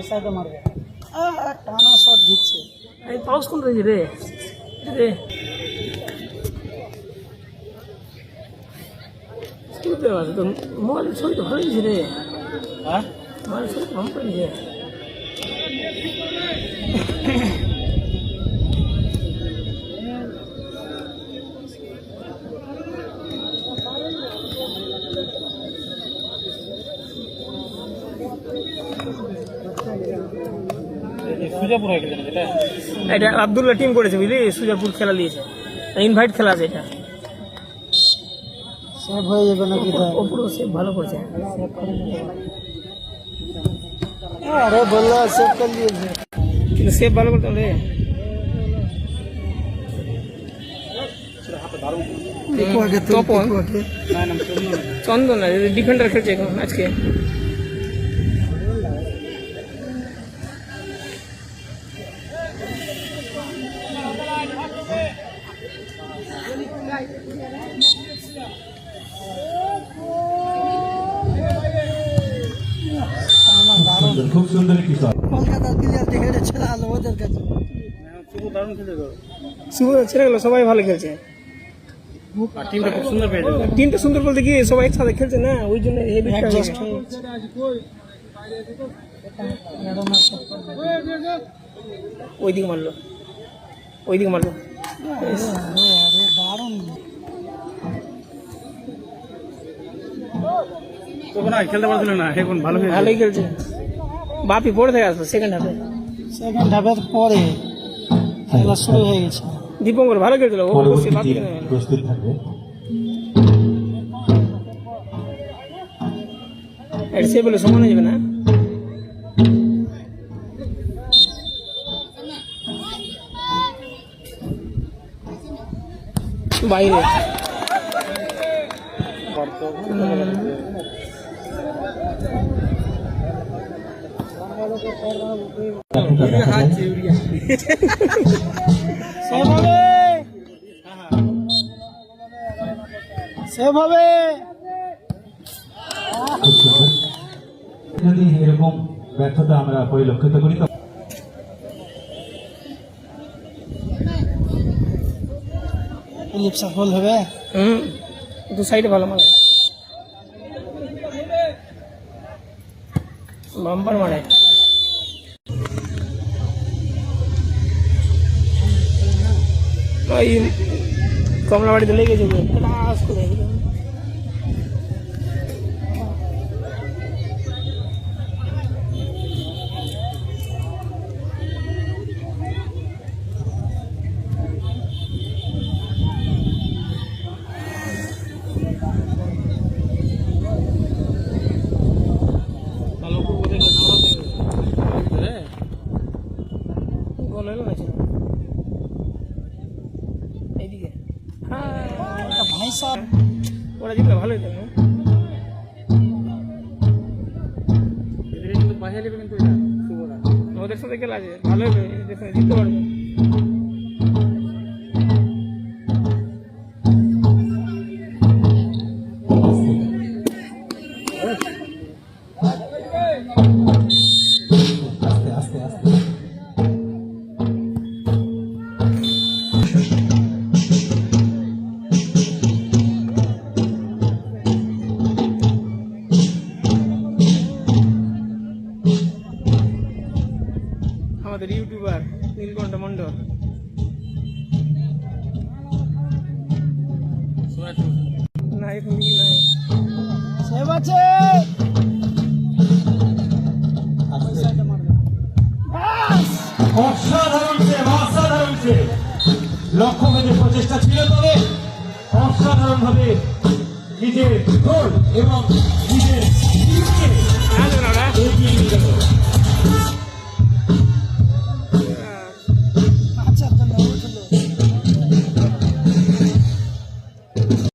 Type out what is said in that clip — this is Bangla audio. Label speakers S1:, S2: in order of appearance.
S1: সাইডে মারবে টানা শট দিচ্ছে।
S2: এই পাউস কোন রয়েছে রে রে বুঝতে পারছি তো মোবাইলের ছবি তো ভালো দিয়েছে রে।
S1: হ্যাঁ
S2: মোবাইলের ছবি কম করেছে।
S1: সুজাপুর হয়ে গেছে এটা।
S2: এটা আব্দুল্লাহ টিম করেছে বুঝলি, সুজাপুর খেলা দিয়েছে, ইনভাইট খেলা আছে এটা।
S1: সেভ হয়ে যাবে নাকি?
S2: ওপরে সেভ ভালো করেছে।
S1: আরে বললা সেভ করে দিয়েছে,
S2: কিন্তু সেভ ভালো করতে হবে। তপন চন্দন না, ডিফেন্ডার খেলছে এখন আজকে।
S3: খুব সুন্দর একটি শট।
S1: কলকাতার প্লেয়ার দেখে ছেলে আলো ওদের কাছে।
S2: ছেড়ে গেল, সবাই ভালো খেলছে।
S1: টিমটা খুব সুন্দর পেয়েছে।
S2: টিমটা সুন্দর বলতে কি সবাই একসাথে খেলছে না, ওই জন্য হেভি
S1: অ্যাডজাস্ট হয়ে
S2: ওইদিকে মারলো, ওইদিকে মারলো।
S1: দারুণ
S3: তখন আর খেলতে পারছিল না, এখন ভালো
S2: ভালোই খেলছে। বাপি পড়ে থেকে আসলো সেকেন্ড হাফে।
S1: সেকেন্ড হাফের পরে খেলা শুরু হয়ে গেছে।
S2: দীপঙ্কর ভালো খেলছিল, ও বসে বাপি
S3: প্রস্তুত থাকবে।
S2: এটা সে বলে সমান হয়ে যাবে না। বাইরে
S1: সেভাবে
S3: যদি এরকম ব্যর্থতা আমরা পরিলক্ষিত করি তো
S1: সফল হবে।
S2: দু সাইডে ভালো মারে, বাম্পার মারে। ওই কমলা বাড়িতে লেগে যাবে। এইদিকে
S1: ভাই সাহেব
S2: ওরা জিতলে ভালোই থাকে। ওদের সাথে খেলা আছে, ভালো হবে, জিততে পারবে।
S3: আস্তে আস্তে আস্তে
S2: আমাদের ইউটিউবার নীলকণ্ঠ মন্ডল না, এখন কি নাই
S1: সেভ আছে।
S3: অসাধারণ সে, অসাধারণ সে। লক্ষ্যভেদে প্রচেষ্টা ছিল, তবে অসাধারণ ভাবে নিজের গোল এবং নিজের টিমকে